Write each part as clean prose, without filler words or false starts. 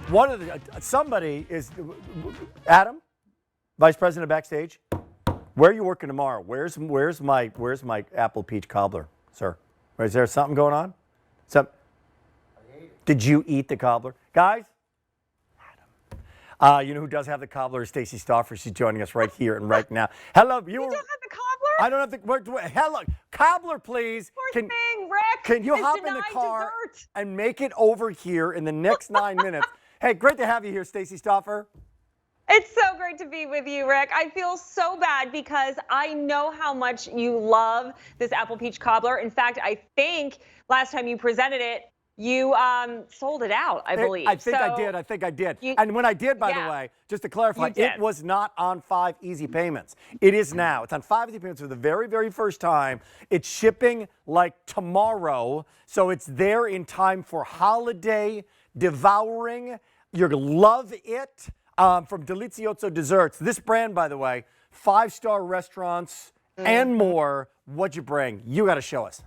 one of the somebody is Adam, Vice President of Backstage. Where are you working tomorrow? Where's my apple peach cobbler, sir? Is there something going on? Did you eat the cobbler, guys? Adam. You know who does have the cobbler is Stacey Stauffer. She's joining us right here and right now. Hello, you don't have the cobbler? I don't have the. Hello, cobbler, please. Poor thing, Rick. Can you hop in the car and make it over here in the next 9 minutes? Hey, great to have you here, Stacey Stauffer. It's so great to be with you, Rick. I feel so bad because I know how much you love this apple peach cobbler. In fact, I think last time you presented it, you sold it out, I believe. I think I did. And when I did, by the way, just to clarify, it was not on 5 easy payments. It is now. It's on 5 easy payments for the very, very first time. It's shipping like tomorrow. So it's there in time for holiday devouring. You're going to love it. From Delizioso Desserts. This brand, by the way, 5-star restaurants and more. What'd you bring? You got to show us.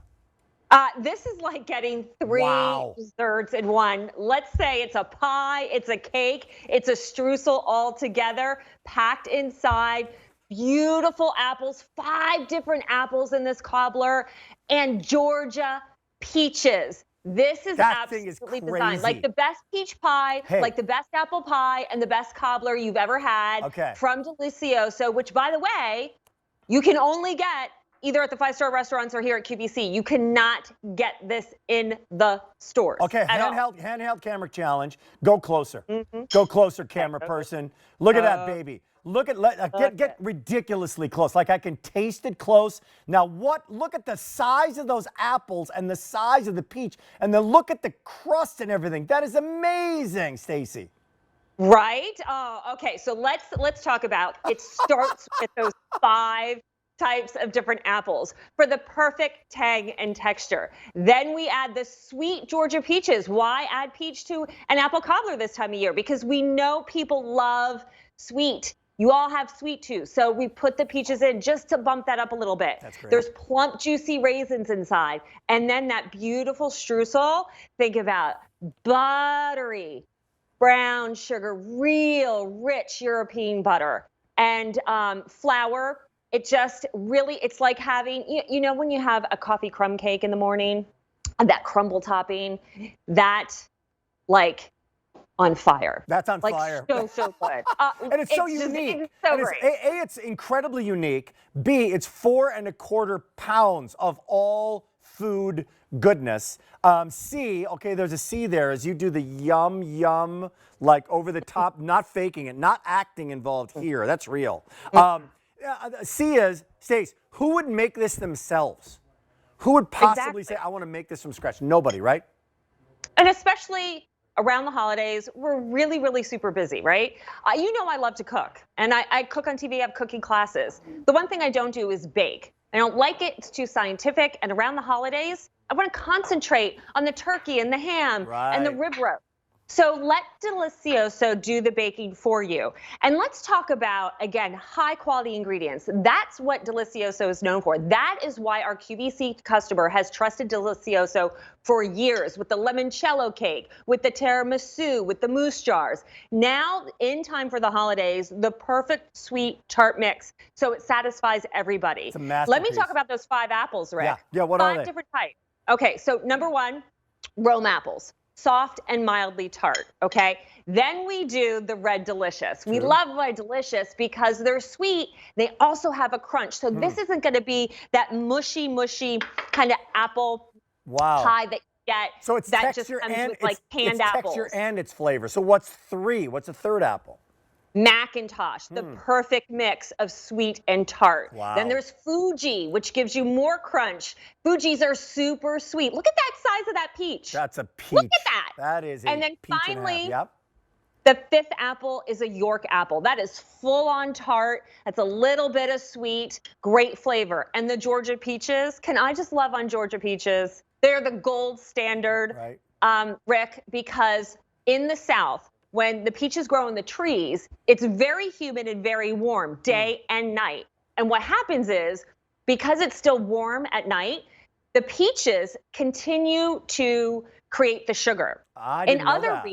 This is like getting 3 desserts in one. Let's say it's a pie, it's a cake, it's a streusel all together, packed inside. Beautiful apples, 5 different apples in this cobbler, and Georgia peaches. This is absolutely designed like the best peach pie, like the best apple pie, and the best cobbler you've ever had from Delizioso, which, by the way, you can only get either at the 5-star restaurants or here at QVC. You cannot get this in the stores. Okay, handheld camera challenge. Go closer. Go closer, camera person. Look at that baby. Look at get ridiculously close. Like I can taste it close. Now look at the size of those apples and the size of the peach, and then look at the crust and everything. That is amazing, Stacey. Right? Oh, okay. So let's talk about it. Starts with those 5 types of different apples for the perfect tang and texture. Then we add the sweet Georgia peaches. Why add peach to an apple cobbler this time of year? Because we know people love sweet. You all have sweet too, so we put the peaches in just to bump that up a little bit. That's great. There's plump, juicy raisins inside. And then that beautiful streusel, think about buttery, brown sugar, real rich European butter, and flour. It just really, it's like having, you know when you have a coffee crumb cake in the morning, and that crumble topping, that like, on fire. That's on fire. So good. And it's so unique. It's so great. It's incredibly unique. B, it's 4¼ pounds of all food goodness. C, okay, there's a C there as you do the yum, like over the top, not faking it, not acting involved here. That's real. C is, Stace, who would make this themselves? Who would possibly say, I want to make this from scratch? Nobody, right? And especially around the holidays, we're really, really super busy, right? You know I love to cook, and I cook on TV, I have cooking classes. The one thing I don't do is bake. I don't like it, it's too scientific, and around the holidays, I want to concentrate on the turkey and the ham and the rib roast. So let Delizioso do the baking for you. And let's talk about, again, high quality ingredients. That's what Delizioso is known for. That is why our QVC customer has trusted Delizioso for years with the limoncello cake, with the tiramisu, with the mousse jars. Now, in time for the holidays, the perfect sweet tart mix so it satisfies everybody. It's a masterpiece. Let me talk about those 5 apples, Rick. Yeah, what are they? 5 different types. Okay, so number 1, Rome apples. Soft and mildly tart, okay? Then we do the Red Delicious. We love Red Delicious because they're sweet. They also have a crunch. So this isn't going to be that mushy kind of apple pie that you get. So it's that texture just comes and with like canned apples. Texture and its flavor. So what's 3? What's a 3rd apple? Macintosh, the perfect mix of sweet and tart. Wow. Then there's Fuji, which gives you more crunch. Fujis are super sweet. Look at that size of that peach. That's a peach. Look at that. That is a And then peach finally, and a half. the 5th apple is a York apple. That is full on tart. That's a little bit of sweet, great flavor. And the Georgia peaches, can I just love on Georgia peaches? They're the gold standard, Rick, because in the South, when the peaches grow in the trees, it's very humid and very warm day and night. And what happens is, because it's still warm at night, the peaches continue to create the sugar. I didn't know that.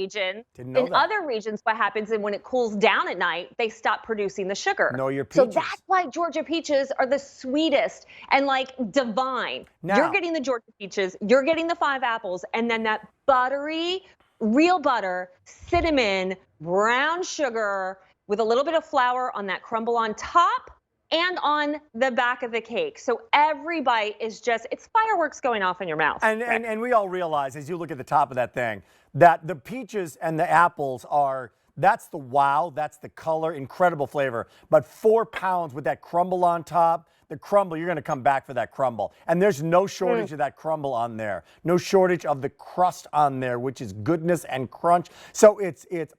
In other regions, what happens is when it cools down at night, they stop producing the sugar. Know your peaches. So that's why Georgia peaches are the sweetest and like divine. Now, you're getting the Georgia peaches, you're getting the 5 apples, and then that buttery, real butter, cinnamon, brown sugar with a little bit of flour on that crumble on top and on the back of the cake. So every bite is just, it's fireworks going off in your mouth. And we all realize, as you look at the top of that thing, that the peaches and the apples are, that's the wow, that's the color, incredible flavor. But 4 pounds with that crumble on top, the crumble, you're going to come back for that crumble. And there's no shortage of that crumble on there. No shortage of the crust on there, which is goodness and crunch. So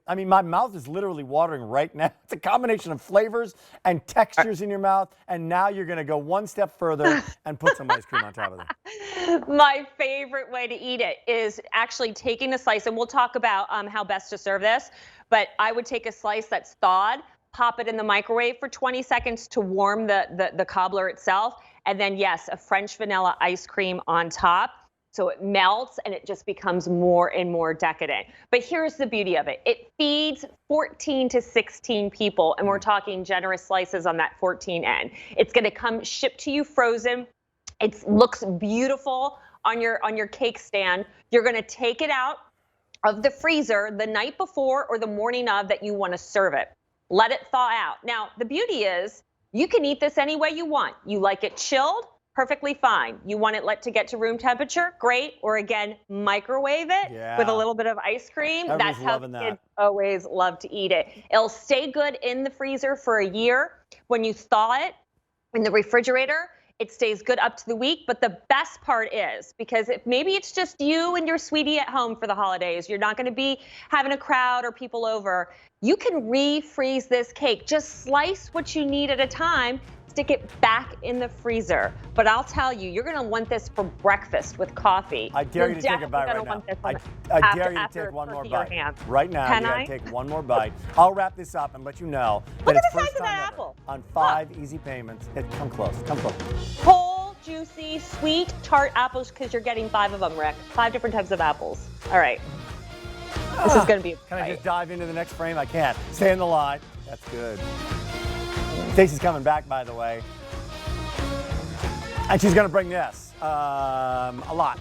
I mean, my mouth is literally watering right now. It's a combination of flavors and textures in your mouth. And now you're going to go one step further and put some ice cream on top of it. My favorite way to eat it is actually taking a slice, and we'll talk about how best to serve this, but I would take a slice that's thawed, pop it in the microwave for 20 seconds to warm the cobbler itself. And then, yes, a French vanilla ice cream on top. So it melts and it just becomes more and more decadent. But here's the beauty of it. It feeds 14 to 16 people. And we're talking generous slices on that 14 end. It's going to come shipped to you frozen. It looks beautiful on your cake stand. You're going to take it out of the freezer the night before or the morning of that you want to serve it. Let it thaw out. Now, the beauty is you can eat this any way you want. You like it chilled, perfectly fine. You want it to get to room temperature, great. Or again, microwave it with a little bit of ice cream. Everyone's That's how loving kids always love to eat it. It'll stay good in the freezer for a year. When you thaw it in the refrigerator, it stays good up to the week. But the best part is, because maybe it's just you and your sweetie at home for the holidays, you're not going to be having a crowd or people over, you can refreeze this cake. Just slice what you need at a time, stick it back in the freezer. But I'll tell you, you're going to want this for breakfast with coffee. I dare you to take a bite right now. I dare you to take one more bite. Right now, you got to take one more bite. I'll wrap this up and let you know that it's first time ever on 5 easy payments. Come close. Come close. Whole, juicy, sweet, tart apples, because you're getting 5 of them, Rick. 5 different types of apples. All right. This is going to be Can I just dive into the next frame? I can't. Stay in the line. That's good. Stacey's coming back, by the way. And she's going to bring this a lot.